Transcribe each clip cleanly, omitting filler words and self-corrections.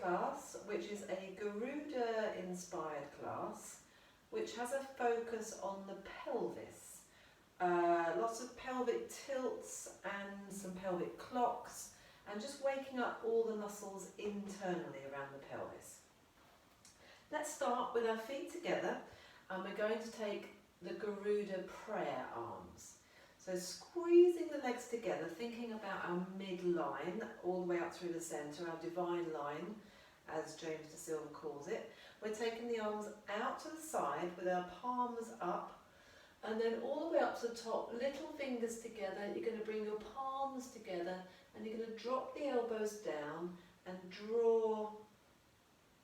class, which is a Garuda inspired class, which has a focus on the pelvis. Lots of pelvic tilts and some pelvic clocks, and just waking up all the muscles internally around the pelvis. Let's start with our feet together, and we're going to take the Garuda prayer arms. So squeezing the legs together, thinking about our midline all the way up through the centre, our divine line, as James de Silva calls it. We're taking the arms out to the side with our palms up, and then all the way up to the top, little fingers together. You're going to bring your palms together, and you're going to drop the elbows down and draw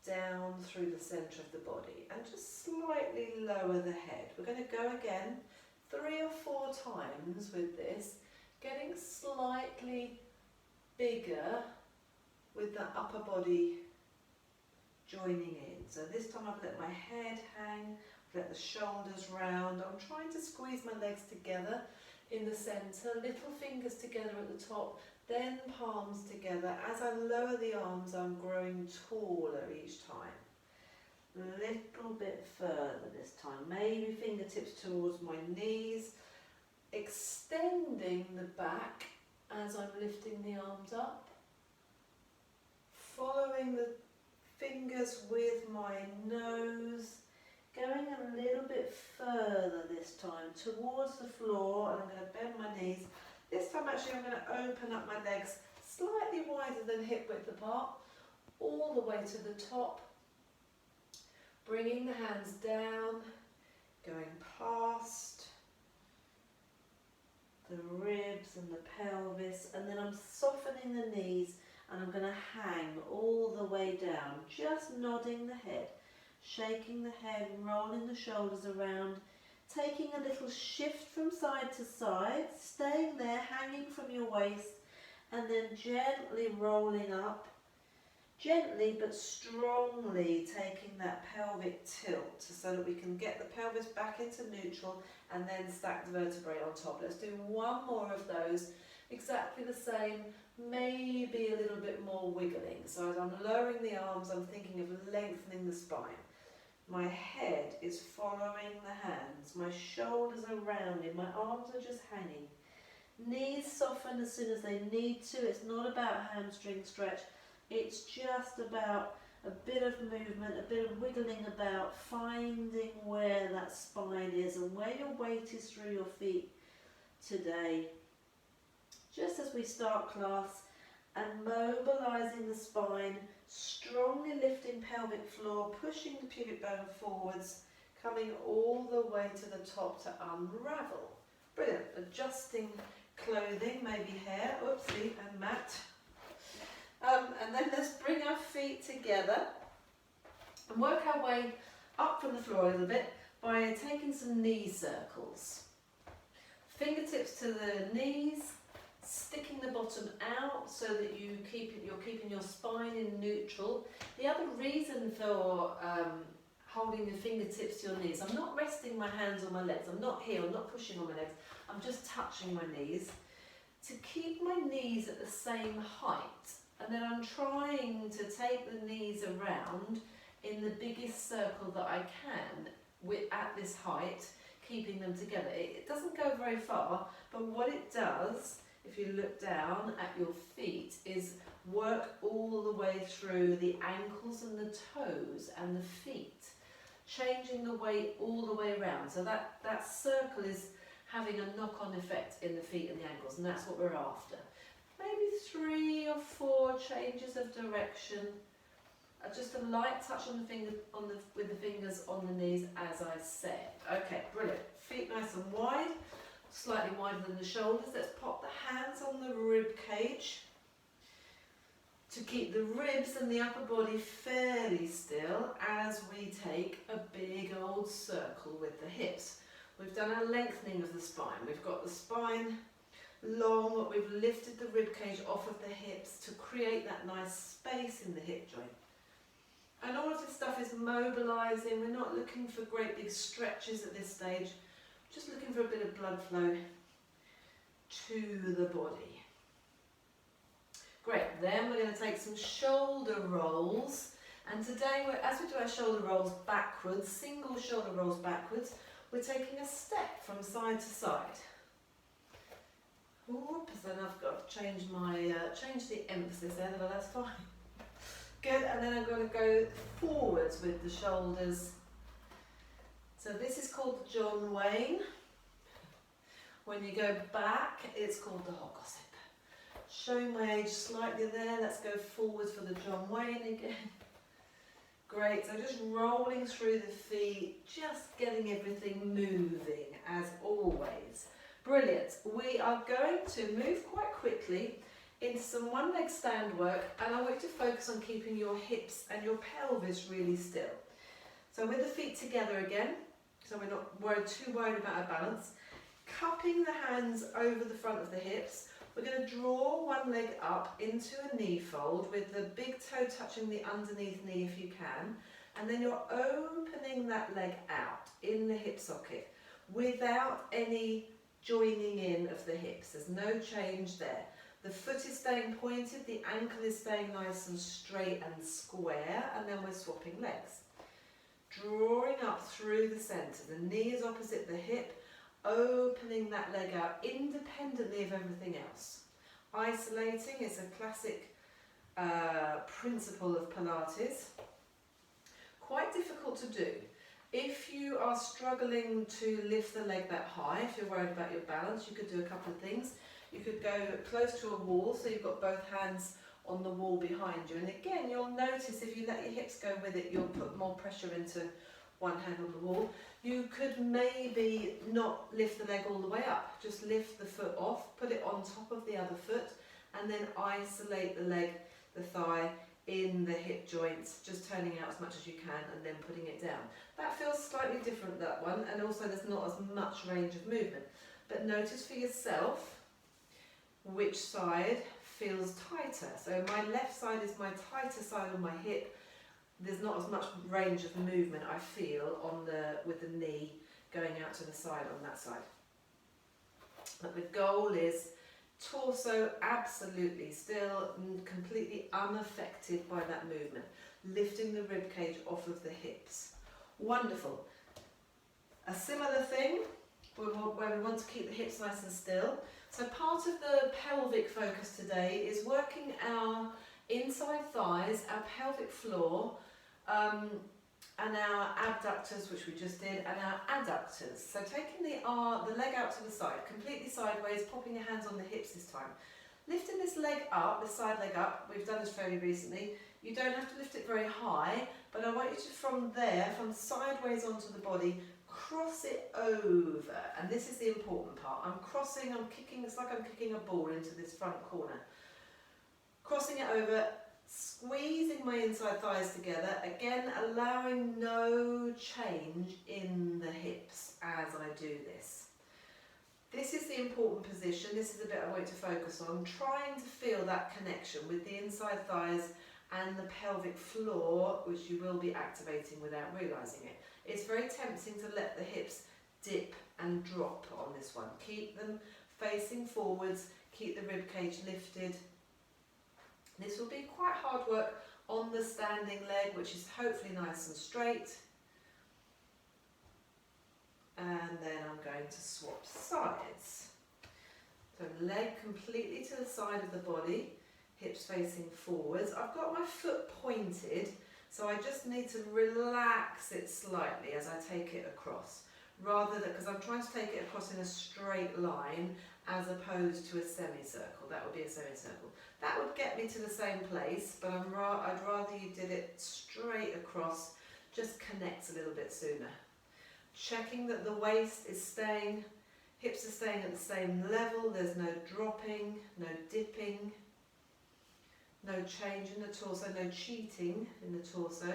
down through the centre of the body, and just slightly lower the head. We're going to go again 3 or 4 times with this, getting slightly bigger with the upper body joining in. So this time I've let my head hang, I've let the shoulders round. I'm trying to squeeze my legs together in the centre, little fingers together at the top, then palms together. As I lower the arms, I'm growing taller each time. A little bit further this time, maybe fingertips towards my knees, extending the back as I'm lifting the arms up, following the fingers with my nose, going a little bit further this time towards the floor, and I'm going to bend my knees. This time actually I'm going to open up my legs slightly wider than hip width apart, all the way to the top, bringing the hands down, going past the ribs and the pelvis, and then I'm softening the knees, and I'm going to hang all the way down, just nodding the head, shaking the head, rolling the shoulders around, taking a little shift from side to side, staying there, hanging from your waist, and then gently rolling up, gently but strongly taking that pelvic tilt so that we can get the pelvis back into neutral and then stack the vertebrae on top. Let's do one more of those, exactly the same, maybe a little bit more wiggling. So as I'm lowering the arms, I'm thinking of lengthening the spine. My head is following the hands, my shoulders are rounded, my arms are just hanging. Knees soften as soon as they need to. It's not about hamstring stretch, it's just about a bit of movement, a bit of wiggling about, finding where that spine is and where your weight is through your feet today. Just as we start class, and mobilising the spine, strongly lifting pelvic floor, pushing the pubic bone forwards, coming all the way to the top to unravel. Brilliant. Adjusting clothing, maybe hair, oopsie, and mat. And then let's bring our feet together and work our way up from the floor a little bit by taking some knee circles. Fingertips to the knees, sticking the bottom out so that you're keeping your spine in neutral. The other reason for holding the fingertips to your knees, I'm not resting my hands on my legs, I'm not here, I'm not pushing on my legs, I'm just touching my knees to keep my knees at the same height, and then I'm trying to take the knees around in the biggest circle that I can at this height, keeping them together. It doesn't go very far, but what it does, if you look down at your feet, is work all the way through the ankles and the toes and the feet, changing the weight all the way around. So that circle is having a knock-on effect in the feet and the ankles, and that's what we're after. Maybe 3 or 4 changes of direction. Just a light touch on the finger, with the fingers on the knees, as I said. Okay, brilliant. Feet nice and wide, slightly wider than the shoulders. Let's pop the hands on the rib cage to keep the ribs and the upper body fairly still as we take a big old circle with the hips. We've done our lengthening of the spine. We've got the spine long, but we've lifted the rib cage off of the hips to create that nice space in the hip joint. And all of this stuff is mobilising. We're not looking for great big stretches at this stage, just looking for a bit of blood flow to the body. Great, then we're going to take some shoulder rolls. And today, as we do our shoulder rolls backwards, single shoulder rolls backwards, we're taking a step from side to side. Oops, then I've got to change the emphasis there, but that's fine. Good, and then I'm going to go forwards with the shoulders. So this is called the John Wayne. When you go back, it's called the hot gossip. Showing my age slightly there, let's go forwards for the John Wayne again. Great, so just rolling through the feet, just getting everything moving as always. Brilliant. We are going to move quite quickly into some one leg stand work, and I want you to focus on keeping your hips and your pelvis really still. So with the feet together again, so we're not too worried about our balance. Cupping the hands over the front of the hips, we're going to draw one leg up into a knee fold with the big toe touching the underneath knee if you can, and then you're opening that leg out in the hip socket without any joining in of the hips. There's no change there. The foot is staying pointed, the ankle is staying nice and straight and square, and then we're swapping legs. Drawing up through the centre, the knee is opposite the hip, opening that leg out independently of everything else. Isolating is a classic principle of Pilates. Quite difficult to do. If you are struggling to lift the leg that high, if you're worried about your balance, you could do a couple of things. You could go close to a wall, so you've got both hands on the wall behind you. And again, you'll notice if you let your hips go with it, you'll put more pressure into one hand on the wall. You could maybe not lift the leg all the way up, just lift the foot off, put it on top of the other foot, and then isolate the leg, the thigh, in the hip joints, just turning out as much as you can and then putting it down. That feels slightly different, that one, and also there's not as much range of movement. But notice for yourself which side feels tighter. So my left side is my tighter side on my hip. There's not as much range of movement I feel on with the knee going out to the side on that side. But the goal is torso absolutely still, completely unaffected by that movement, lifting the rib cage off of the hips. Wonderful. A similar thing where we want to keep the hips nice and still. So part of the pelvic focus today is working our inside thighs, our pelvic floor, and our abductors, which we just did, and our adductors. So taking the leg out to the side, completely sideways, popping your hands on the hips this time. Lifting this leg up, this side leg up, we've done this fairly recently. You don't have to lift it very high, but I want you to, from there, from sideways onto the body, cross it over. And this is the important part. I'm crossing, I'm kicking, it's like I'm kicking a ball into this front corner. Crossing it over, squeezing my inside thighs together, again allowing no change in the hips as I do this. This is the important position, this is the bit I want you to focus on, trying to feel that connection with the inside thighs and the pelvic floor, which you will be activating without realising it. It's very tempting to let the hips dip and drop on this one. Keep them facing forwards, keep the rib cage lifted. This will be quite hard work on the standing leg, which is hopefully nice and straight. And then I'm going to swap sides. So leg completely to the side of the body, hips facing forwards. I've got my foot pointed, so I just need to relax it slightly as I take it across. Rather than, because I'm trying to take it across in a straight line as opposed to a semicircle. That would be a semicircle. That would get me to the same place, but I'd rather you did it straight across, just connects a little bit sooner. Checking that the waist is staying, hips are staying at the same level, there's no dropping, no dipping, no change in the torso, no cheating in the torso.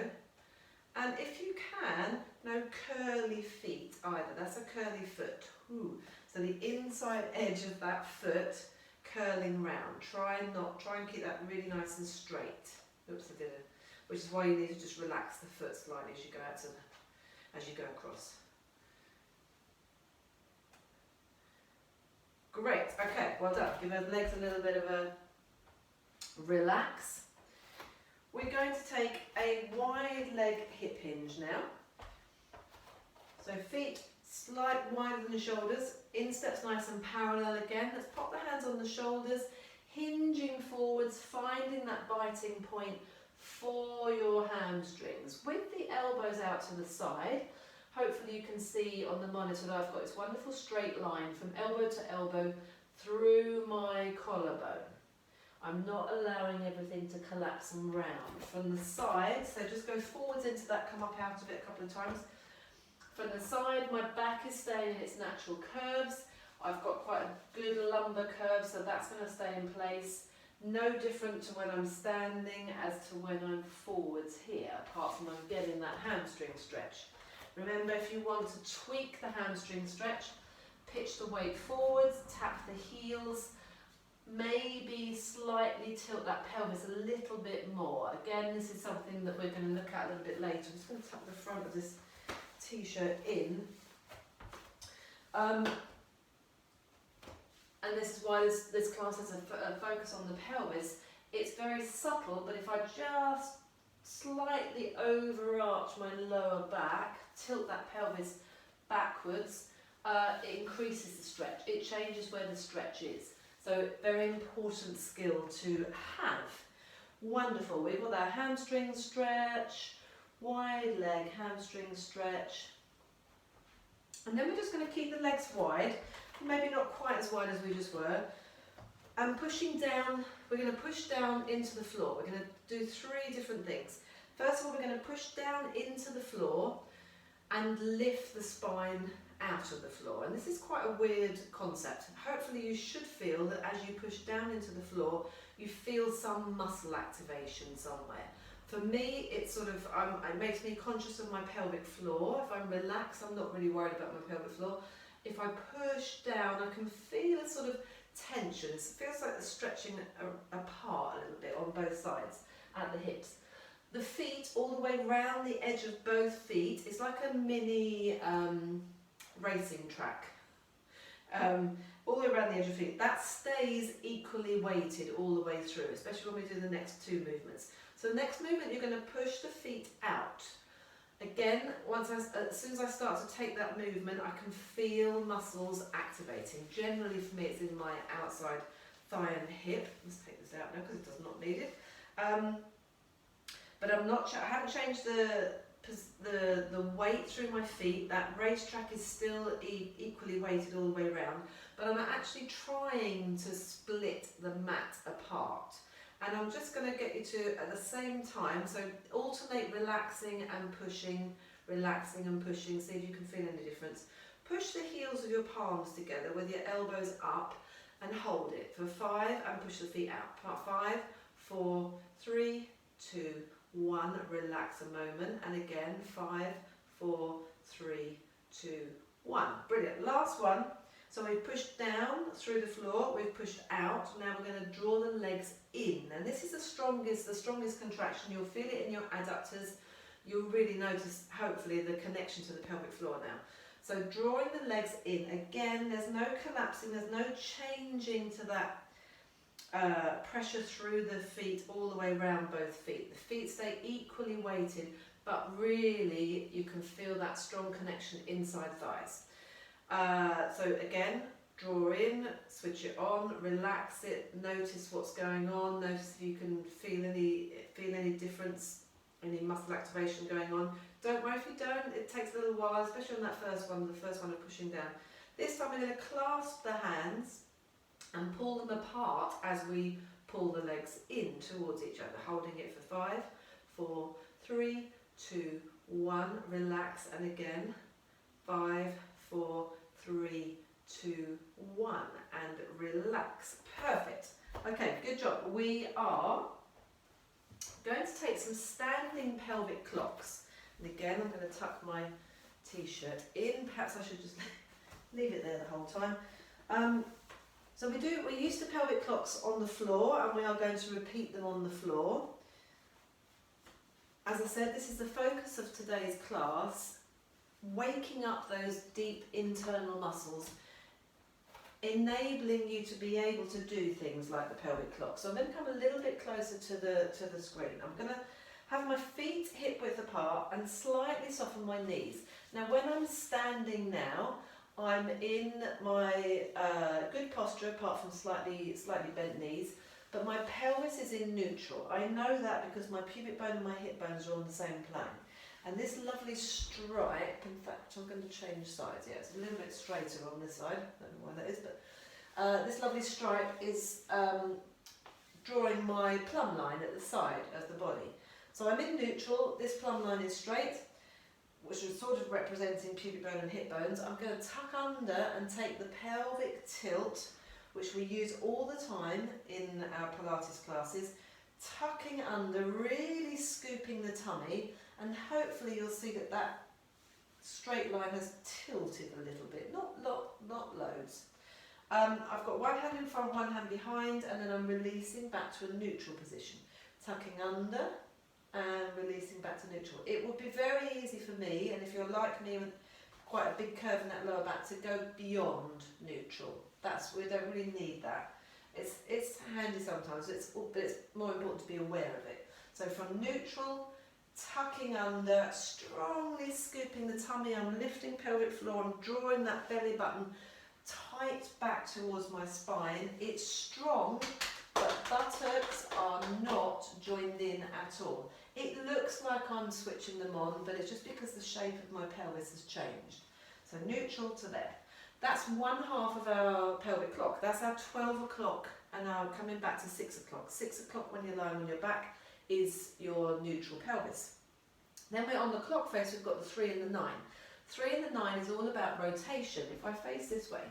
And if you can, no curly feet either. That's a curly foot. Ooh. So the inside edge of that foot curling round. Try and keep that really nice and straight. Oops, I did it. Which is why you need to just relax the foot slightly as you go out to as you go across. Great. Okay, well done. Give those legs a little bit of a relax. We're going to take a wide leg hip hinge now. So feet slightly wider than the shoulders, insteps nice and parallel again. Let's pop the hands on the shoulders, hinging forwards, finding that biting point for your hamstrings. With the elbows out to the side, hopefully you can see on the monitor that I've got this wonderful straight line from elbow to elbow through my collarbone. I'm not allowing everything to collapse and round. From the side, so just go forwards into that, come up out of it a couple of times. From the side, my back is staying in its natural curves. I've got quite a good lumbar curve, so that's going to stay in place. No different to when I'm standing as to when I'm forwards here, apart from I'm getting that hamstring stretch. Remember, if you want to tweak the hamstring stretch, pitch the weight forwards, tap the heels, maybe slightly tilt that pelvis a little bit more. Again, this is something that we're going to look at a little bit later. I'm just going to tuck the front of this t-shirt in. And this is why this class has a focus on the pelvis. It's very subtle, but if I just slightly overarch my lower back, tilt that pelvis backwards, it increases the stretch. It changes where the stretch is. So very important skill to have. Wonderful. We've got that hamstring stretch, wide leg hamstring stretch. And then we're just going to keep the legs wide, maybe not quite as wide as we just were. And pushing down, we're going to push down into the floor. We're going to do 3 different things. First of all, we're going to push down into the floor and lift the spine out of the floor. And this is quite a weird concept. Hopefully you should feel that as you push down into the floor, you feel some muscle activation somewhere. For me, it's sort of, it makes me conscious of my pelvic floor. If I'm relaxed, I'm not really worried about my pelvic floor. If I push down, I can feel a sort of tension. It feels like they're stretching apart a little bit on both sides at the hips. The feet, all the way around the edge of both feet, it's like a mini racing track. All the way around the edge of the feet. That stays equally weighted all the way through, especially when we do the next 2 movements. So the next movement, you're going to push the feet out. Again, as soon as I start to take that movement, I can feel muscles activating. Generally for me, it's in my outside thigh and hip. Let's take this out now because it does not need it. But I haven't changed the weight through my feet. That racetrack is still equally weighted all the way around, but I'm actually trying to split the mat apart. And I'm just going to get you to, at the same time, so alternate relaxing and pushing, relaxing and pushing, see if you can feel any difference. Push the heels of your palms together with your elbows up and hold it for 5 and push the feet out. 5, 4, 3, 2, 1, relax a moment, and again 5, 4, 3, 2, 1. Brilliant. Last one. So we've pushed down through the floor, we've pushed out. Now we're going to draw the legs in, and this is the strongest contraction. You'll feel it in your adductors. You'll really notice, hopefully, the connection to the pelvic floor now. So drawing the legs in. Again, there's no collapsing, there's no changing to that pressure through the feet all the way around both feet. The feet stay equally weighted, but really you can feel that strong connection inside thighs. So again, draw in, switch it on, relax it, notice what's going on, notice if you can feel any difference, any muscle activation going on. Don't worry if you don't, it takes a little while, especially on that first one, the first one of pushing down. This time we're going to clasp the hands and pull them apart as we pull the legs in towards each other, holding it for 5, 4, 3, 2, 1, relax, and again, 5, 4, 3, 2, 1, and relax. Perfect. Okay, good job. We are going to take some standing pelvic clocks. And again, I'm going to tuck my t-shirt in. Perhaps I should just leave it there the whole time. So we used to pelvic clocks on the floor, and we are going to repeat them on the floor. As I said, this is the focus of today's class, waking up those deep internal muscles. enabling you to be able to do things like the pelvic clock. So I'm going to come a little bit closer to the screen. I'm going to have my feet hip width apart and slightly soften my knees. Now when I'm standing now, I'm in my good posture apart from slightly bent knees, but my pelvis is in neutral. I know that because my pubic bone and my hip bones are on the same plane. And this lovely stripe, in fact I'm going to change sides, yeah, it's a little bit straighter on this side, I don't know why that is, but this lovely stripe is drawing my plumb line at the side of the body. So I'm in neutral, this plumb line is straight, which is sort of representing pubic bone and hip bones. I'm going to tuck under and take the pelvic tilt, which we use all the time in our Pilates classes, tucking under, really scooping the tummy, and hopefully you'll see that that straight line has tilted a little bit, not loads. I've got one hand in front, one hand behind, and then I'm releasing back to a neutral position, tucking under and releasing back to neutral. It would be very easy for me, and if you're like me with quite a big curve in that lower back, to go beyond neutral. We don't really need that. It's handy sometimes, but it's more important to be aware of it. So from neutral, tucking under, strongly scooping the tummy, I'm lifting pelvic floor, I'm drawing that belly button tight back towards my spine. It's strong, but buttocks are not joined in at all. It looks like I'm switching them on, but it's just because the shape of my pelvis has changed. So neutral to there. That's one half of our pelvic clock. That's our 12 o'clock, and now coming back to 6 o'clock. 6 o'clock when you're lying on your back is your neutral pelvis. Then we're on the clock face, we've got the 3 and the 9. 3 and the 9 is all about rotation. If I face this way,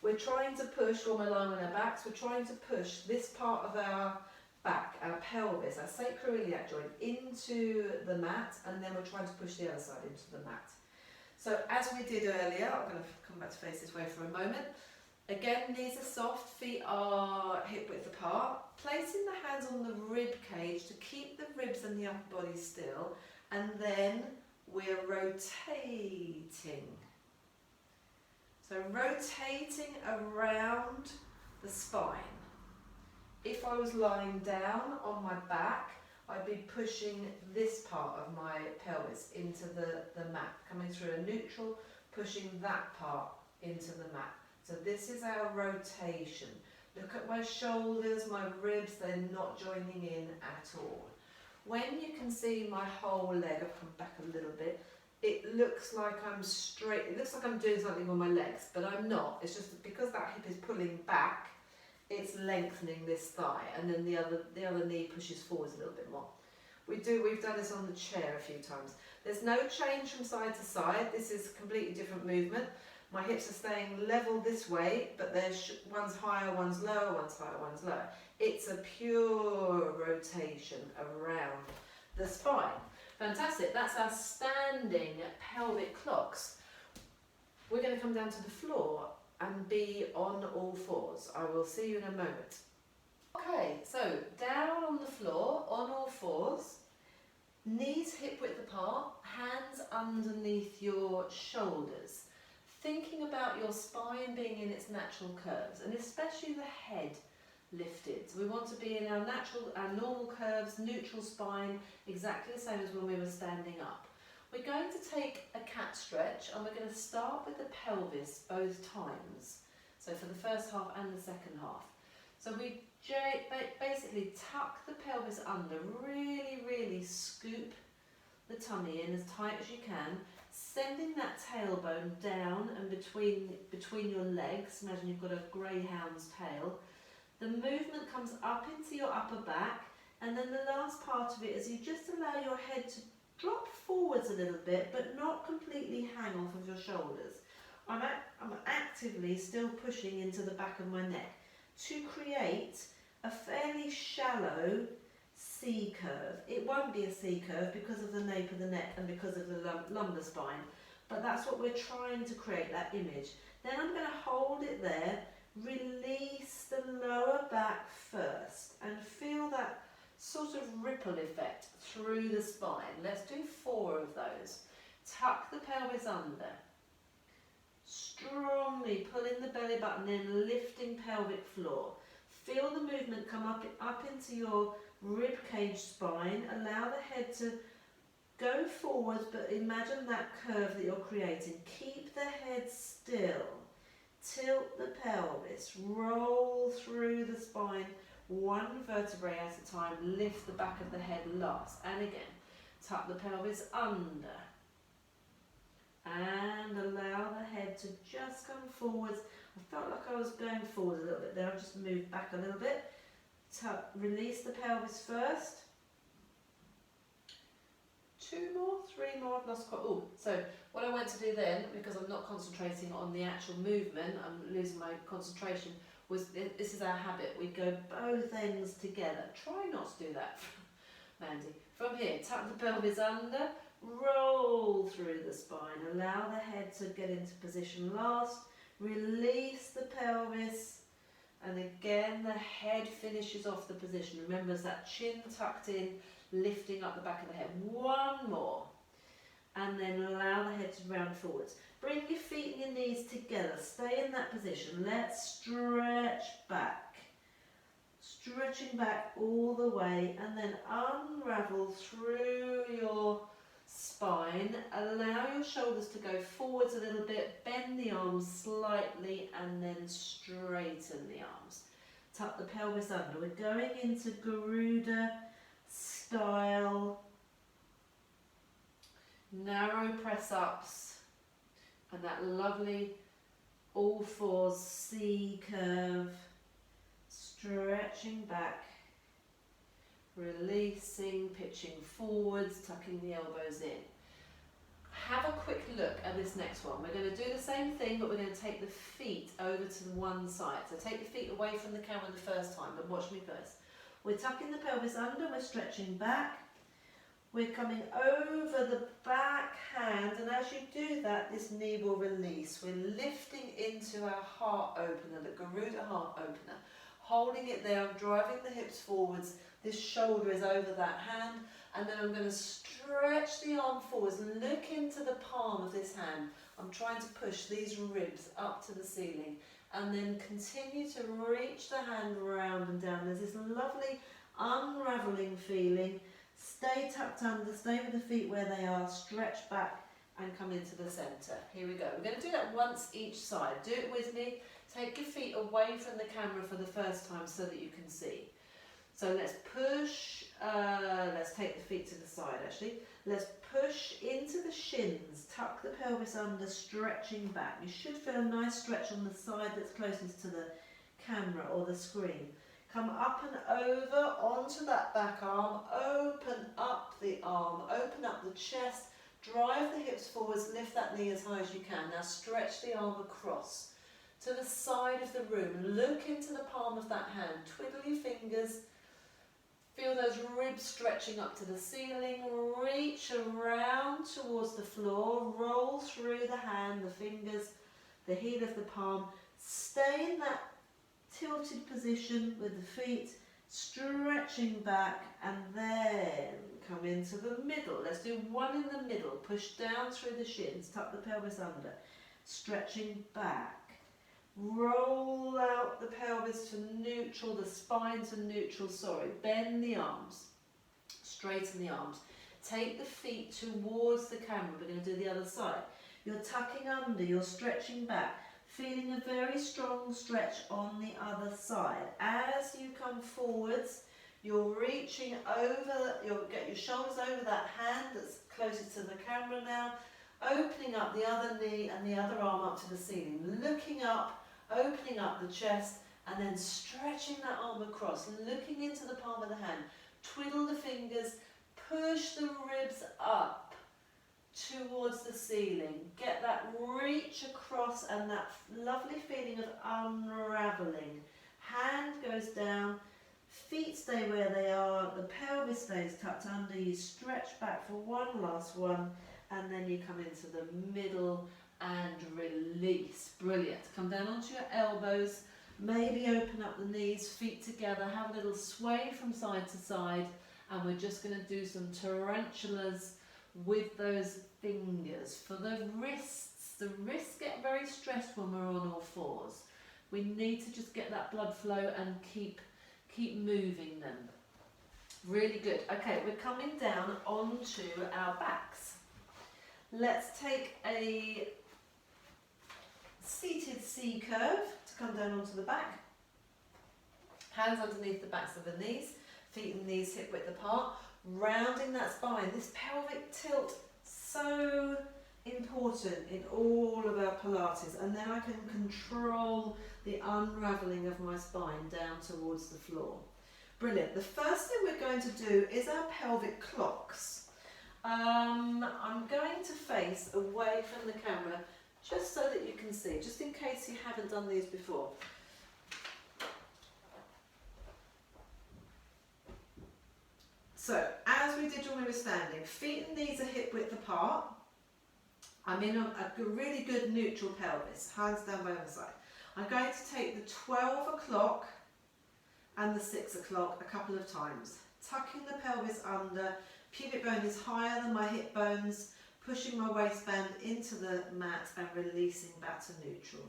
we're trying to push, when we're lying on our backs, we're trying to push this part of our back, our pelvis, our sacroiliac joint, into the mat, and then we're trying to push the other side into the mat. So as we did earlier, I'm going to come back to face this way for a moment. Again, knees are soft, feet are hip width apart. Placing the hands on the rib cage to keep the ribs and the upper body still, and then we're rotating. So rotating around the spine. If I was lying down on my back, I'd be pushing this part of my pelvis into the mat, coming through a neutral, pushing that part into the mat. So this is our rotation. Look at my shoulders, my ribs, they're not joining in at all. When you can see my whole leg, I've come back a little bit, it looks like I'm straight, it looks like I'm doing something on my legs, but I'm not. It's just because that hip is pulling back, it's lengthening this thigh, and then the other knee pushes forwards a little bit more. We've done this on the chair a few times. There's no change from side to side. This is a completely different movement. My hips are staying level this way, but there's one's higher, one's lower, one's higher, one's lower. It's a pure rotation around the spine. Fantastic. That's our standing pelvic clocks. We're going to come down to the floor and be on all fours. I will see you in a moment. Okay, so down on the floor, on all fours, knees hip width apart, hands underneath your shoulders. Thinking about your spine being in its natural curves, and especially the head lifted. So we want to be in our normal curves, neutral spine, exactly the same as when we were standing up. We're going to take a cat stretch, and we're going to start with the pelvis both times. So for the first half and the second half. So we basically tuck the pelvis under, really scoop the tummy in as tight as you can, sending that tailbone down and between your legs. Imagine you've got a greyhound's tail. The movement comes up into your upper back, and then the last part of it is you just allow your head to drop forwards a little bit, but not completely hang off of your shoulders. I'm actively still pushing into the back of my neck to create a fairly shallow C curve. It won't be a C curve because of the nape of the neck and because of the lumbar spine, but that's what we're trying to create, that image. Then I'm going to hold it there, release the lower back first, and feel that sort of ripple effect through the spine. Let's do 4 of those. Tuck the pelvis under, Strongly pulling the belly button in, lifting pelvic floor. Feel the movement come up into your rib cage spine. Allow the head to go forwards, but imagine that curve that you're creating. Keep the head still. Tilt the pelvis. Roll through the spine, one vertebrae at a time. Lift the back of the head last. And again, tuck the pelvis under. And allow the head to just come forwards. I felt like I was going forward a little bit there. I'll just move back a little bit. Release the pelvis first. 2 more, 3 more, I've lost quite, oh, so what I went to do then, because I'm not concentrating on the actual movement, I'm losing my concentration, was, this is our habit, we go both ends together. Try not to do that, Mandy. From here, tuck the pelvis under, roll through the spine, allow the head to get into position last, release the pelvis, and again the head finishes off the position. Remember, it's that chin tucked in, lifting up the back of the head. 1 more. And then allow the head to round forwards. Bring your feet and your knees together. Stay in that position. Let's stretch back. Stretching back all the way, and then unravel through your spine. Allow your shoulders to go forwards a little bit. Bend the arms slightly and then straighten the arms. Tuck the pelvis under. We're going into Garuda style narrow press-ups, and that lovely all fours C curve, stretching back, releasing, pitching forwards, tucking the elbows in. Have a quick look at this next one. We're going to do the same thing, but we're going to take the feet over to the one side. So take the feet away from the camera the first time, but watch me first. We're tucking the pelvis under, we're stretching back. We're coming over the back hand, and as you do that, this knee will release. We're lifting into our heart opener, the Garuda heart opener. Holding it there, I'm driving the hips forwards. This shoulder is over that hand, and then I'm going to stretch the arm forwards. Look into the palm of this hand. I'm trying to push these ribs up to the ceiling, and then continue to reach the hand round and down. There's this lovely unraveling feeling. Stay tucked under, stay with the feet where they are, stretch back and come into the centre. Here we go. We're going to do that once each side. Do it with me. Take your feet away from the camera for the first time so that you can see. So let's push, let's take the feet to the side actually. Let's push into the shins, tuck the pelvis under, stretching back. You should feel a nice stretch on the side that's closest to the camera or the screen. Come up and over onto that back arm, open up the arm, open up the chest, drive the hips forwards, lift that knee as high as you can. Now stretch the arm across to the side of the room. Look into the palm of that hand, twiddle your fingers, feel those ribs stretching up to the ceiling, reach around towards the floor, roll through the hand, the fingers, the heel of the palm, stay in that tilted position with the feet, stretching back, and then come into the middle. Let's do one in the middle. Push down through the shins, tuck the pelvis under, stretching back. Roll out the pelvis to neutral, the spine to neutral, bend the arms, straighten the arms. Take the feet towards the camera. We're going to do the other side. You're tucking under, you're stretching back. Feeling a very strong stretch on the other side. As you come forwards, you're reaching over, you'll get your shoulders over that hand that's closest to the camera now, opening up the other knee and the other arm up to the ceiling, looking up, opening up the chest, and then stretching that arm across, looking into the palm of the hand, twiddle the fingers, push the ribs up towards the ceiling. Get that reach across and that lovely feeling of unraveling. Hand goes down, feet stay where they are, the pelvis stays tucked under, you stretch back for one last one, and then you come into the middle and release. Brilliant. Come down onto your elbows, maybe open up the knees, feet together, have a little sway from side to side, and we're just going to do some tarantulas with those fingers. For the wrists, The wrists get very stressed when we're on all fours. We need to just get that blood flow and keep moving them. Really good. Okay, we're coming down onto our backs. Let's take a seated C curve to come down onto the back. Hands underneath the backs of the knees, feet and knees hip width apart, rounding that spine. This pelvic tilt, so important in all of our Pilates, and then I can control the unravelling of my spine down towards the floor. Brilliant. The first thing we're going to do is our pelvic clocks. I'm going to face away from the camera just so that you can see, just in case you haven't done these before. So, as we did when we were standing, feet and knees are hip width apart. I'm in a really good neutral pelvis, hands down by the side. I'm going to take the 12 o'clock and the 6 o'clock a couple of times, tucking the pelvis under, pubic bone is higher than my hip bones, pushing my waistband into the mat and releasing back to neutral.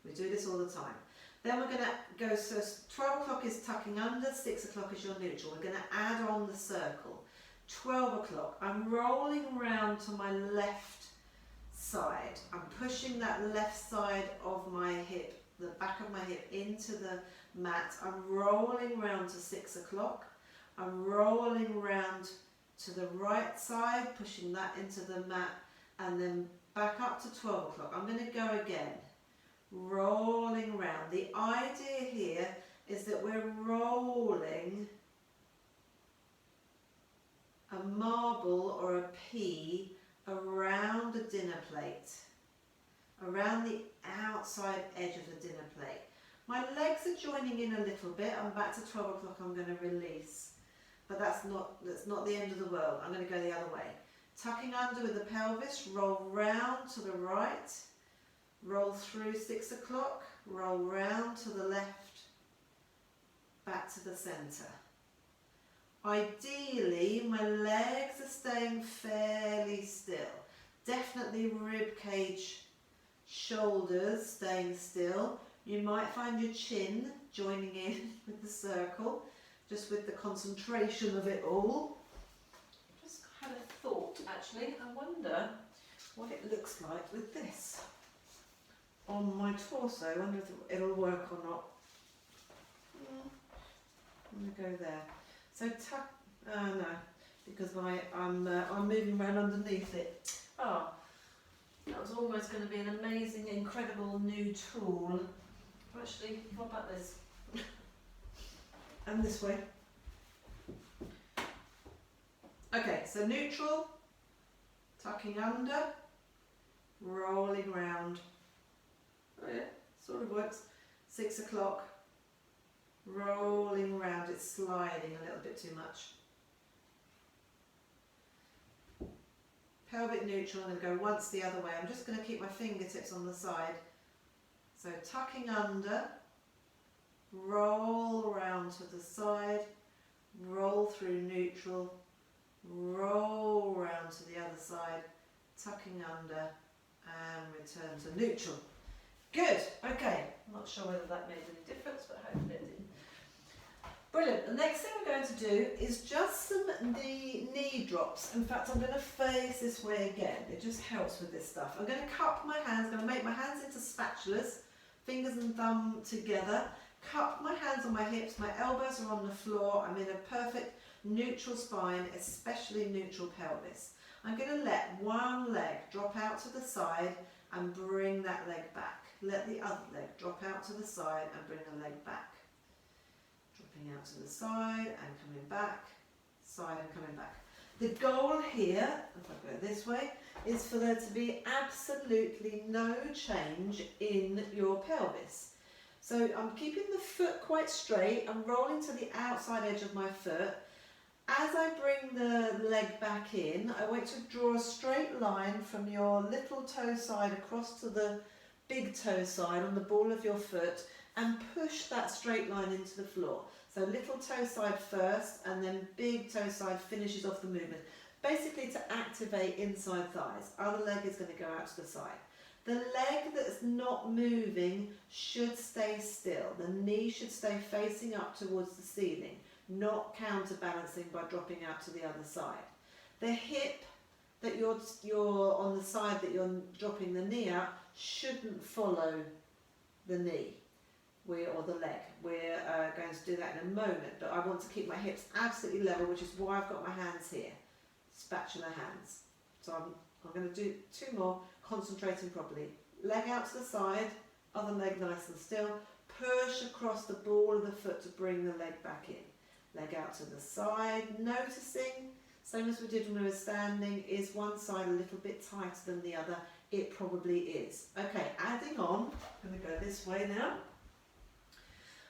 We do this all the time. Then we're going to go, so 12 o'clock is tucking under, 6 o'clock is your neutral. We're going to add on the circle. 12 o'clock, I'm rolling round to my left side. I'm pushing that left side of my hip, the back of my hip into the mat. I'm rolling round to 6 o'clock. I'm rolling round to the right side, pushing that into the mat, and then back up to 12 o'clock. I'm going to go again. Rolling round. The idea here is that we're rolling a marble or a pea around a dinner plate, around the outside edge of the dinner plate. My legs are joining in a little bit. I'm back to 12 o'clock. I'm going to release, but that's not the end of the world. I'm going to go the other way. Tucking under with the pelvis, roll round to the right. Roll through 6 o'clock, roll round to the left, back to the centre. Ideally, my legs are staying fairly still. Definitely rib cage, shoulders staying still. You might find your chin joining in with the circle, just with the concentration of it all. Just had a thought actually, I wonder what it looks like with this on my torso. I wonder if it'll work or not. I'm going to go there. So tuck, no, because I'm moving around underneath it. Oh, that was almost going to be an amazing, incredible new tool. Actually, what about this? And this way. Okay, so neutral, tucking under, rolling round. Oh yeah, sort of works. 6 o'clock, rolling round, it's sliding a little bit too much. Pelvic neutral, I'm going to go once the other way. I'm just going to keep my fingertips on the side. So tucking under, roll round to the side, roll through neutral, roll round to the other side, tucking under and return to neutral. Good, okay, I'm not sure whether that made any difference, but hopefully it did. Brilliant, the next thing we're going to do is just some knee drops. In fact, I'm going to face this way again, it just helps with this stuff. I'm going to cup my hands, going to make my hands into spatulas, fingers and thumb together, cup my hands on my hips, my elbows are on the floor, I'm in a perfect neutral spine, especially neutral pelvis. I'm going to let one leg drop out to the side and bring that leg back. Let the other leg drop out to the side and bring the leg back. Dropping out to the side and coming back, side and coming back. The goal here, if I go this way, is for there to be absolutely no change in your pelvis. So I'm keeping the foot quite straight, I'm rolling to the outside edge of my foot. As I bring the leg back in, I want to draw a straight line from your little toe side across to the big toe side on the ball of your foot and push that straight line into the floor. So little toe side first and then big toe side finishes off the movement. basically to activate inside thighs. Other leg is going to go out to the side. The leg that's not moving should stay still. The knee should stay facing up towards the ceiling, not counterbalancing by dropping out to the other side. The hip that you're on the side that you're dropping the knee out shouldn't follow the knee or the leg. We're going to do that in a moment, but I want to keep my hips absolutely level, which is why I've got my hands here, spatula hands. So I'm going to do 2 more, concentrating properly. Leg out to the side, other leg nice and still. Push across the ball of the foot to bring the leg back in. Leg out to the side, noticing, same as we did when we were standing, is one side a little bit tighter than the other? It probably is. Okay, adding on, I'm going to go this way now.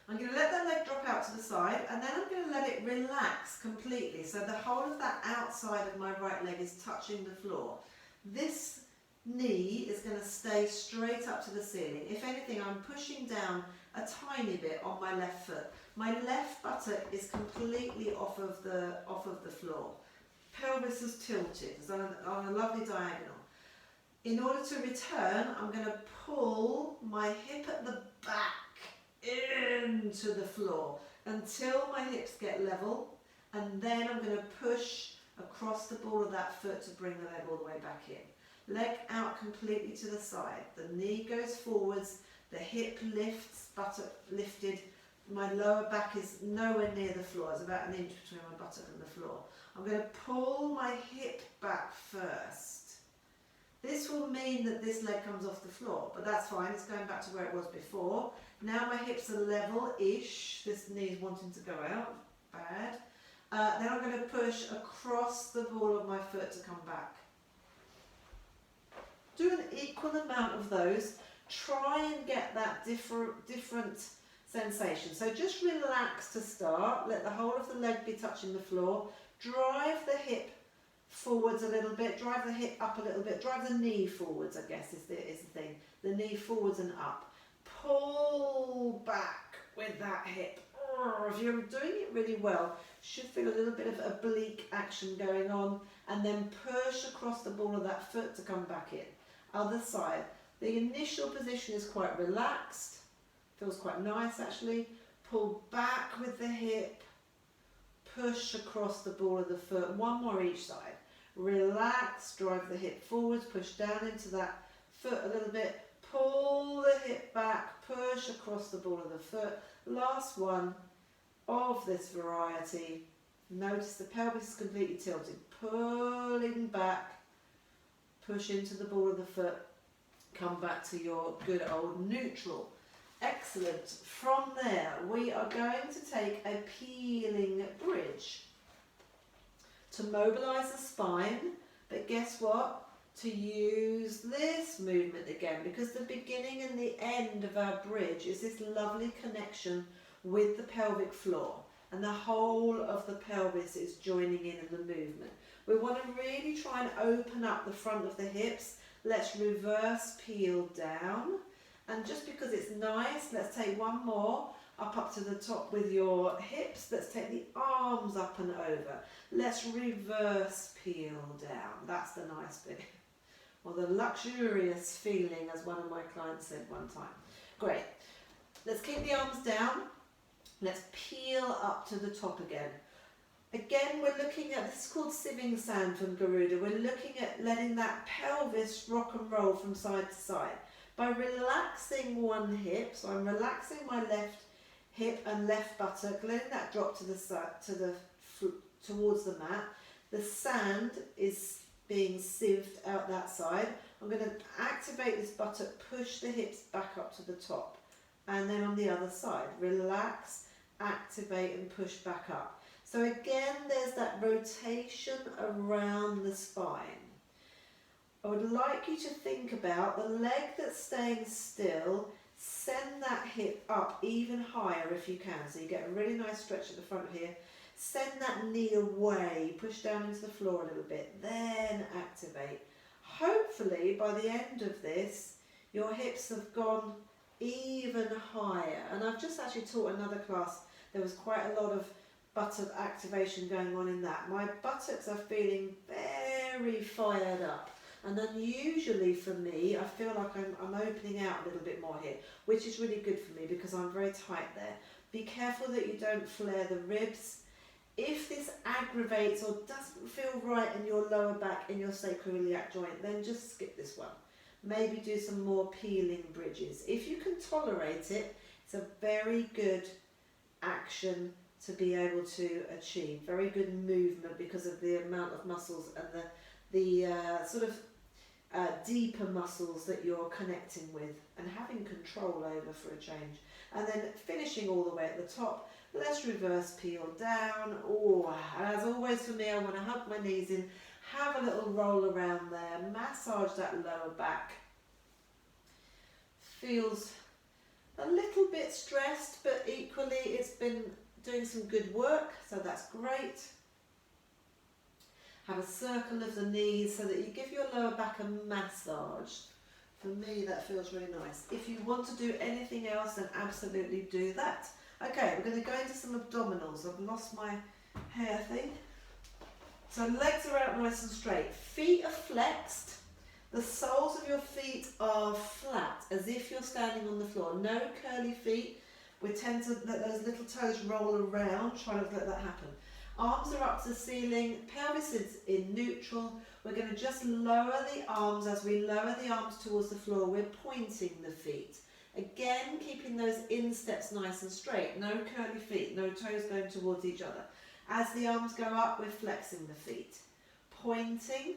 I'm going to let that leg drop out to the side, and then I'm going to let it relax completely, so the whole of that outside of my right leg is touching the floor. This knee is going to stay straight up to the ceiling. If anything, I'm pushing down a tiny bit on my left foot. My left buttock is completely off of the floor. Pelvis is tilted, it's on a lovely diagonal. In order to return, I'm going to pull my hip at the back into the floor until my hips get level, and then I'm going to push across the ball of that foot to bring the leg all the way back in. Leg out completely to the side. The knee goes forwards, the hip lifts, buttock lifted. My lower back is nowhere near the floor. It's about 1 inch between my buttock and the floor. I'm going to pull my hip back first. This will mean that this leg comes off the floor, but that's fine. It's going back to where it was before. Now my hips are level-ish. This knee is wanting to go out. Bad. Then I'm going to push across the ball of my foot to come back. Do an equal amount of those. Try and get that different sensation. So just relax to start. Let the whole of the leg be touching the floor. Drive the hip forwards a little bit. Drive the hip up a little bit. Drive the knee forwards, I guess is the thing. The knee forwards and up. Pull back with that hip. If you're doing it really well, you should feel a little bit of oblique action going on, and then push across the ball of that foot to come back in. Other side. The initial position is quite relaxed, feels quite nice actually. Pull back with the hip, push across the ball of the foot, 1 more each side. Relax, drive the hip forwards, push down into that foot a little bit, pull the hip back, push across the ball of the foot. Last one of this variety. Notice the pelvis is completely tilted, pulling back, push into the ball of the foot, come back to your good old neutral. Excellent. From there, we are going to take a peeling bridge to mobilise the spine, but guess what? To use this movement again, because the beginning and the end of our bridge is this lovely connection with the pelvic floor, and the whole of the pelvis is joining in the movement. We want to really try and open up the front of the hips. Let's reverse peel down, and just because it's nice, let's take 1 more up to the top with your hips. Let's take the arms up and over. Let's reverse peel down. That's the nice bit, or the luxurious feeling, as one of my clients said one time. Great. Let's keep the arms down. Let's peel up to the top again. Again, we're looking at, this is called Sieving sound from Garuda. We're looking at letting that pelvis rock and roll from side to side. By relaxing one hip, so I'm relaxing my left hip and left buttock, letting that drop to the side, towards the mat. The sand is being sieved out that side. I'm going to activate this buttock, push the hips back up to the top. And then on the other side, relax, activate and push back up. So again, there's that rotation around the spine. I would like you to think about the leg that's staying still. Send that hip up even higher if you can. So you get a really nice stretch at the front here. Send that knee away, push down into the floor a little bit, then activate. Hopefully by the end of this, your hips have gone even higher. And I've just actually taught another class. There was quite a lot of buttock activation going on in that. My buttocks are feeling very fired up. And then usually for me, I feel like I'm opening out a little bit more here, which is really good for me because I'm very tight there. Be careful that you don't flare the ribs. If this aggravates or doesn't feel right in your lower back, in your sacroiliac joint, then just skip this one. Maybe do some more peeling bridges. If you can tolerate it, it's a very good action to be able to achieve. Very good movement because of the amount of muscles and the sort of deeper muscles that you're connecting with and having control over for a change. And then finishing all the way at the top, let's reverse peel down. Oh, as always for me, I want to hug my knees in, have a little roll around there, massage that lower back. Feels a little bit stressed, but equally it's been doing some good work, so that's great. Have a circle of the knees so that you give your lower back a massage. For me, that feels really nice. If you want to do anything else, then absolutely do that. Okay, we're going to go into some abdominals. I've lost my hair thing. So legs are out nice and straight. Feet are flexed. The soles of your feet are flat, as if you're standing on the floor. No curly feet. We tend to let those little toes roll around. Try not to let that happen. Arms are up to the ceiling, pelvis is in neutral. We're going to just lower the arms. As we lower the arms towards the floor, we're pointing the feet. Again, keeping those insteps nice and straight. No curly feet, no toes going towards each other. As the arms go up, we're flexing the feet. Pointing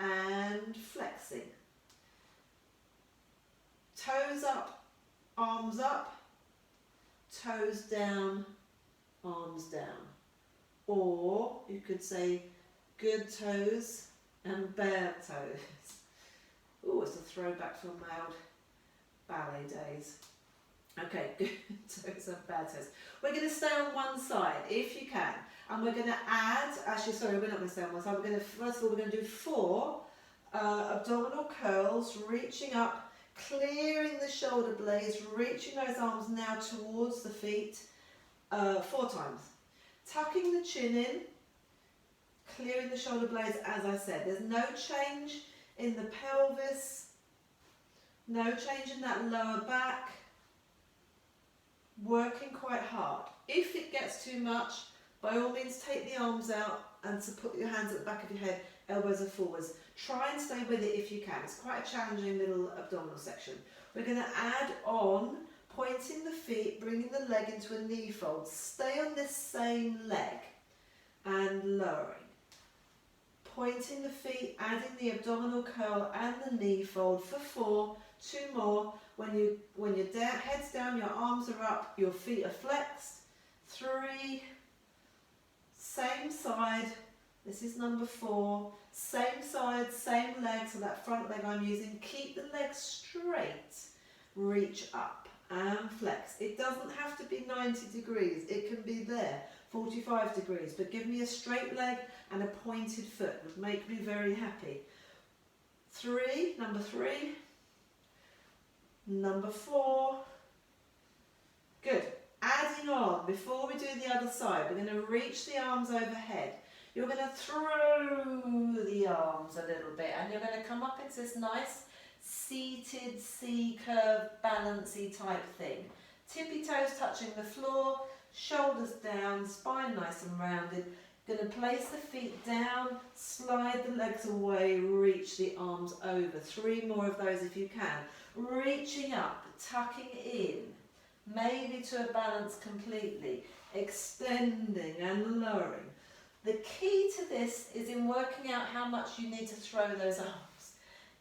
and flexing. Toes up, arms up, toes down, arms down. Or you could say good toes and bad toes. Oh, it's a throwback from my old ballet days. Okay, good toes and bad toes. We're going to stay on one side if you can. And we're going to add, actually sorry, we're not going to stay on one side. We're going to, first of all, we're going to do 4 abdominal curls, reaching up, clearing the shoulder blades, reaching those arms now towards the feet 4 times. Tucking the chin in, clearing the shoulder blades, as I said. There's no change in the pelvis, no change in that lower back. Working quite hard. If it gets too much, by all means take the arms out and to put your hands at the back of your head, elbows are forwards. Try and stay with it if you can. It's quite a challenging little abdominal section. We're going to add on pointing the feet, bringing the leg into a knee fold. Stay on this same leg and lowering. Pointing the feet, adding the abdominal curl and the knee fold for 4. 2 more. When your head's down, your arms are up, your feet are flexed. 3. Same side. This is number 4. Same side, same leg. So that front leg I'm using. Keep the legs straight. Reach up and flex. It doesn't have to be 90 degrees. It can be there, 45 degrees. But give me a straight leg and a pointed foot. Would make me very happy. 3, number 3. Number 4. Good. Adding on, before we do the other side, we're going to reach the arms overhead. You're going to throw the arms a little bit and you're going to come up into this nice seated C-curve balancy type thing. Tippy toes touching the floor, shoulders down, spine nice and rounded. Going to place the feet down, slide the legs away, reach the arms over. 3 more of those if you can. Reaching up, tucking in, maybe to a balance completely, extending and lowering. The key to this is in working out how much you need to throw those arms.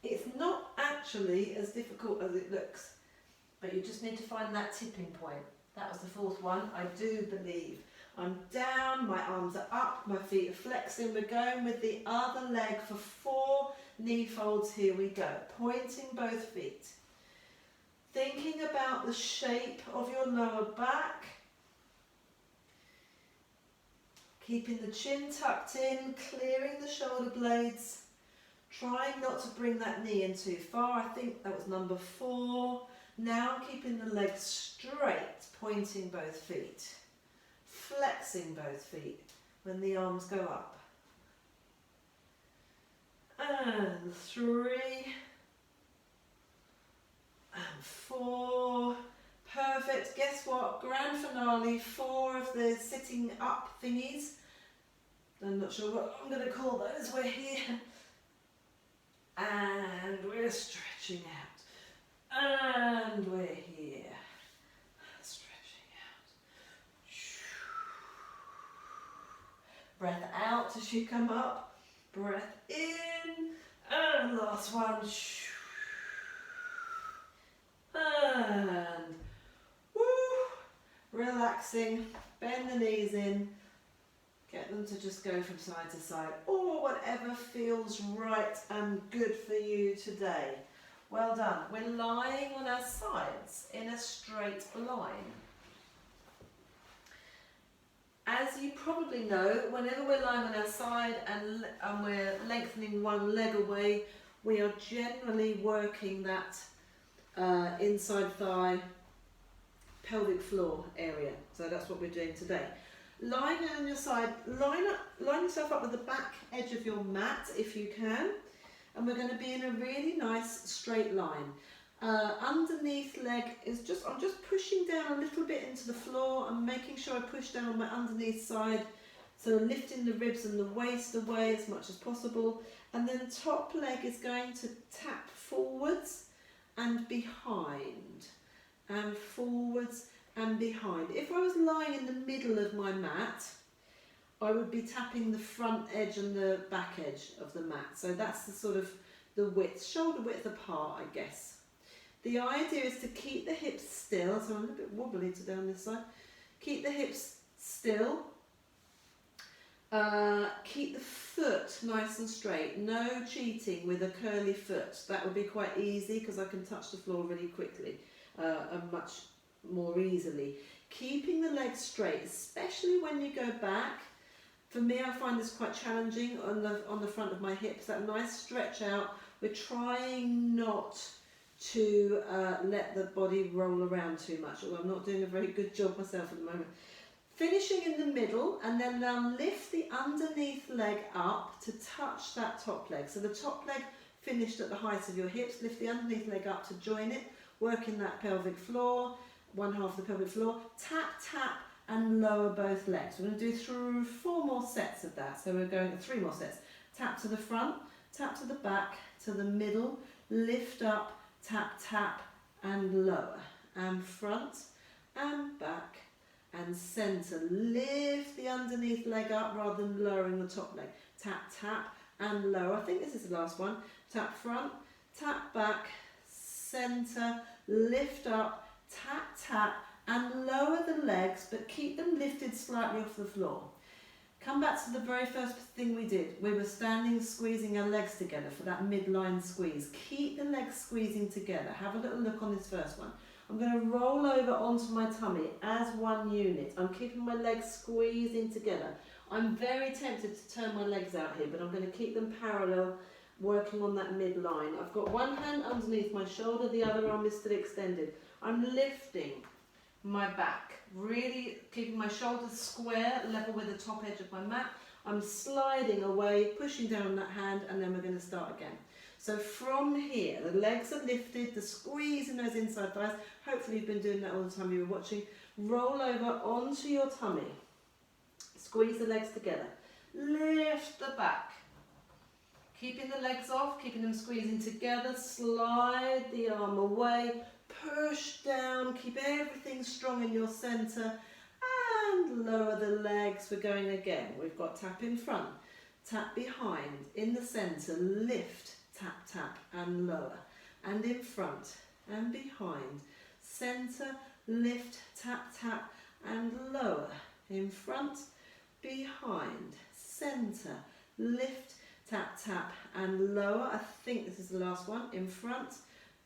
It's not actually as difficult as it looks, but you just need to find that tipping point. That was the 4th one, I do believe. I'm down, my arms are up, my feet are flexing. We're going with the other leg for 4 knee folds. Here we go. Pointing both feet. Thinking about the shape of your lower back. Keeping the chin tucked in, clearing the shoulder blades. Trying not to bring that knee in too far. I think that was number 4. Now keeping the legs straight, pointing both feet. flexing both feet when the arms go up. And 3 and 4. Perfect. Guess what? Grand finale, 4 of the sitting up thingies. I'm not sure what I'm going to call those. We're here. And we're stretching out. And we're here. Stretching out. Breath out as you come up. Breath in. And last one. And woo. Relaxing. Bend the knees in. Get them to just go from side to side, or whatever feels right and good for you today. Well done. We're lying on our sides in a straight line. As you probably know, whenever we're lying on our side and we're lengthening one leg away, we are generally working that inside thigh, pelvic floor area. So that's what we're doing today. Lying on your side, line yourself up with the back edge of your mat if you can, and we're going to be in a really nice straight line. Underneath leg is I'm just pushing down a little bit into the floor. I'm making sure I push down on my underneath side, so lifting the ribs and the waist away as much as possible. And then top leg is going to tap forwards and behind, and forwards and behind. If I was lying in the middle of my mat, I would be tapping the front edge and the back edge of the mat. So that's the sort of the width, shoulder width apart, I guess. The idea is to keep the hips still. So I'm a little bit wobbly today on this side. Keep the hips still. Keep the foot nice and straight. No cheating with a curly foot. That would be quite easy because I can touch the floor really quickly and much more easily. Keeping the legs straight, especially when you go back. For me, I find this quite challenging on the front of my hips. That nice stretch out. We're trying not to let the body roll around too much, although I'm not doing a very good job myself at the moment. Finishing in the middle, and then now lift the underneath leg up to touch that top leg. So the top leg finished at the height of your hips. Lift the underneath leg up to join it, working that pelvic floor. One half of the pelvic floor, tap, tap, and lower both legs. We're going to do through 4 more sets of that. So we're going to 3 more sets. Tap to the front, tap to the back, to the middle, lift up, tap, tap, and lower. And front, and back, and centre. Lift the underneath leg up rather than lowering the top leg. Tap, tap, and lower. I think this is the last one. Tap front, tap back, centre, lift up, tap, tap, and lower the legs, but keep them lifted slightly off the floor. Come back to the very first thing we did. We were standing, squeezing our legs together for that midline squeeze. Keep the legs squeezing together. Have a little look on this first one. I'm going to roll over onto my tummy as one unit. I'm keeping my legs squeezing together. I'm very tempted to turn my legs out here, but I'm going to keep them parallel, working on that midline. I've got one hand underneath my shoulder, the other arm is still extended. I'm lifting my back, really keeping my shoulders square, level with the top edge of my mat. I'm sliding away, pushing down on that hand, and then we're going to start again. So from here, the legs are lifted, the squeeze in those inside thighs. Hopefully you've been doing that all the time you were watching. Roll over onto your tummy. Squeeze the legs together. Lift the back. Keeping the legs off, keeping them squeezing together. Slide the arm away. Push down, keep everything strong in your centre, and lower the legs. We're going again. We've got tap in front, tap behind, in the centre, lift, tap, tap, and lower. And in front and behind, centre, lift, tap, tap, and lower. In front, behind, centre, lift, tap, tap, and lower. I think this is the last one. In front,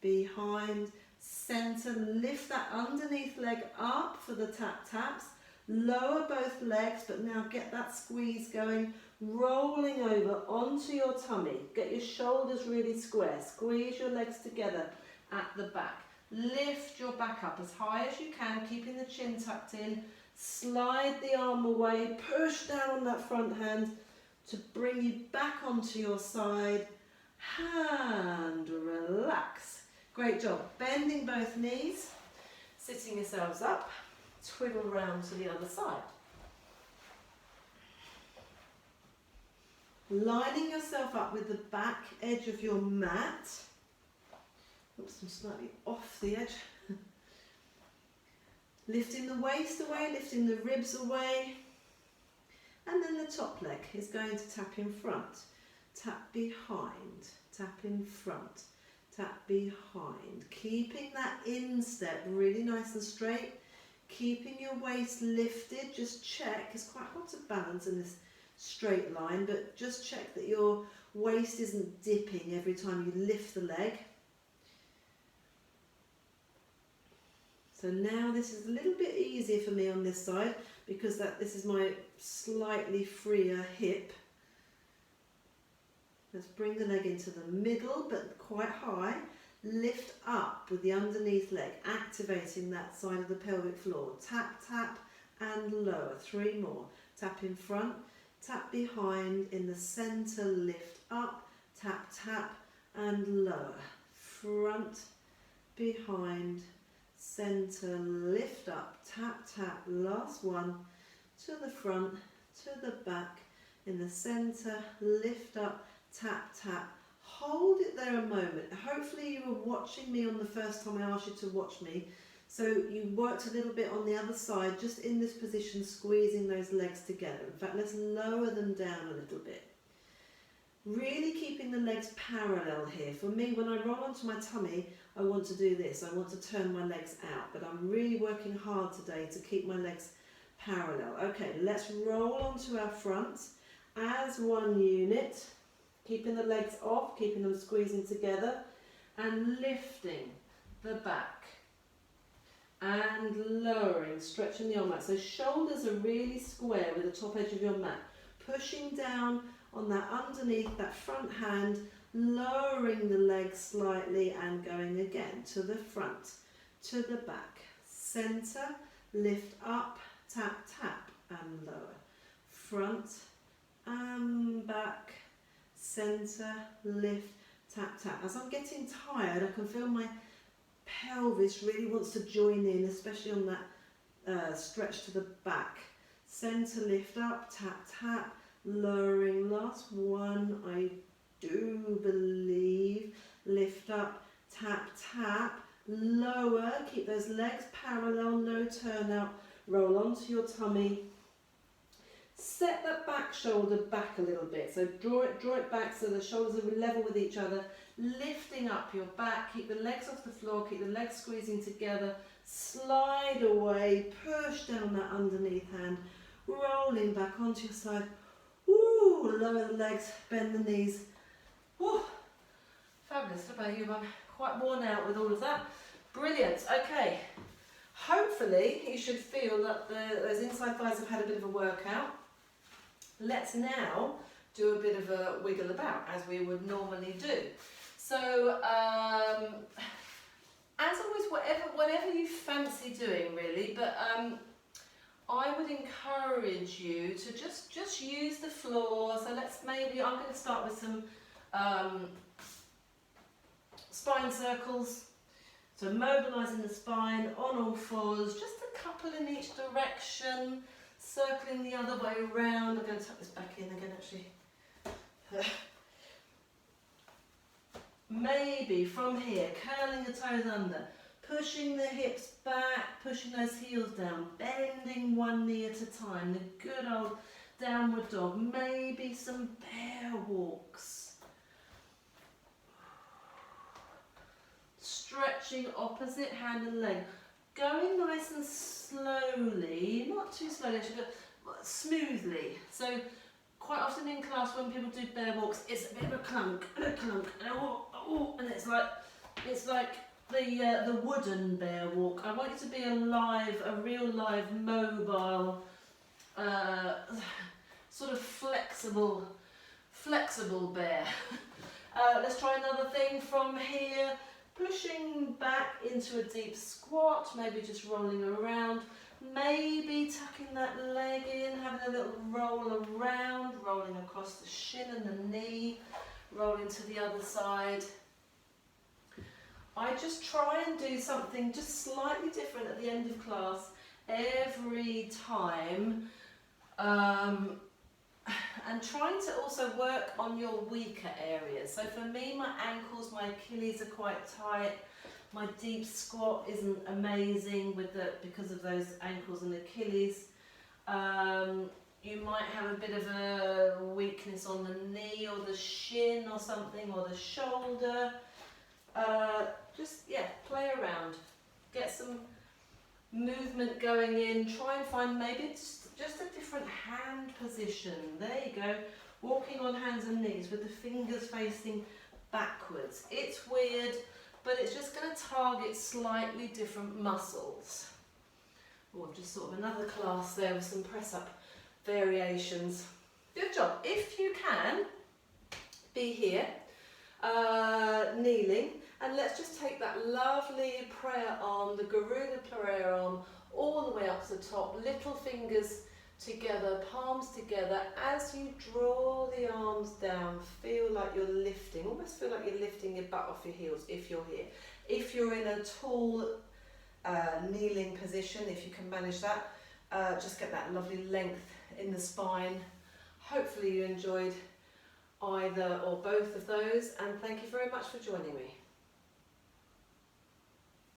behind, centre, lift that underneath leg up for the tap taps, lower both legs, but now get that squeeze going, rolling over onto your tummy. Get your shoulders really square, squeeze your legs together at the back. Lift your back up as high as you can, keeping the chin tucked in, Slide the arm away, push down on that front hand to bring you back onto your side. Hand, relax. Great job. Bending both knees, sitting yourselves up, twiddle round to the other side. Lining yourself up with the back edge of your mat. Oops, I'm slightly off the edge. Lifting the waist away, lifting the ribs away. And then the top leg is going to tap in front, tap behind, tap in front, tap behind. Keeping that instep really nice and straight. Keeping your waist lifted. Just check, it's quite hard to balance in this straight line, but just check that your waist isn't dipping every time you lift the leg. So now this is a little bit easier for me on this side because this is my slightly freer hip. Let's bring the leg into the middle but quite high. Lift up with the underneath leg, activating that side of the pelvic floor. Tap, tap and lower. 3 more. Tap in front, tap behind, in the centre, lift up, tap, tap and lower. Front, behind, centre, lift up, tap, tap, last one, to the front, to the back, in the centre, lift up, tap, tap. Hold it there a moment. Hopefully you were watching me on the first time I asked you to watch me. So you worked a little bit on the other side, just in this position, squeezing those legs together. In fact, let's lower them down a little bit. Really keeping the legs parallel here. For me, when I roll onto my tummy, I want to do this. I want to turn my legs out, but I'm really working hard today to keep my legs parallel. Okay, let's roll onto our front as one unit, keeping the legs off, keeping them squeezing together, and lifting the back and lowering, stretching the arm out. So shoulders are really square with the top edge of your mat, pushing down on that underneath, that front hand, lowering the legs slightly and going again to the front, to the back, centre, lift up, tap, tap and lower, front and back, centre, lift, tap, tap. As I'm getting tired, I can feel my pelvis really wants to join in, especially on that stretch to the back. Centre, lift up, tap, tap, lowering, last one, I do believe, lift up, tap, tap, lower, keep those legs parallel, no turn out, roll onto your tummy. Set that back shoulder back a little bit, so draw it back so the shoulders are level with each other, lifting up your back, keep the legs off the floor, keep the legs squeezing together, slide away, push down that underneath hand, rolling back onto your side. Ooh, lower the legs, bend the knees. Ooh, fabulous. What about you? I'm quite worn out with all of that. Brilliant. Okay. Hopefully you should feel that those inside thighs have had a bit of a workout. Let's now do a bit of a wiggle about as we would normally do. So, as always, whatever you fancy doing really, but I would encourage you to just use the floor. So I'm going to start with some spine circles. So mobilising the spine on all fours, just a couple in each direction, circling the other way around. I'm going to tuck this back in again actually. Maybe from here, curling the toes under, pushing the hips back, pushing those heels down, bending one knee at a time, the good old downward dog, maybe some bear walks. Stretching opposite hand and leg, going nice and slowly, not too slowly actually, but smoothly. So quite often in class when people do bear walks, it's a bit of a clunk, and it's like the wooden bear walk. I want you to be a real live, mobile, sort of flexible bear. Let's try another thing from here. Pushing back into a deep squat, maybe just rolling around, Maybe tucking that leg in, having a little roll around, rolling across the shin and the knee, rolling to the other side. I just try and do something just slightly different at the end of class every time, and trying to also work on your weaker areas. So for me, my ankles, my Achilles are quite tight. My deep squat isn't amazing because of those ankles and Achilles. You might have a bit of a weakness on the knee or the shin or something, or the shoulder. Just play around, get some movement going in, try and find maybe just a different hand position. There you go, walking on hands and knees with the fingers facing backwards. It's weird, but it's just going to target slightly different muscles. Oh, just sort of another class there with some press-up variations. Good job. If you can, be here, kneeling, and let's just take that lovely prayer arm, the Garuda prayer arm, all the way up to the top, little fingers together, palms together. As you draw the arms down, feel like you're lifting, almost feel like you're lifting your butt off your heels if you're here. If you're in a tall kneeling position, if you can manage that, just get that lovely length in the spine. Hopefully you enjoyed either or both of those, and thank you very much for joining me.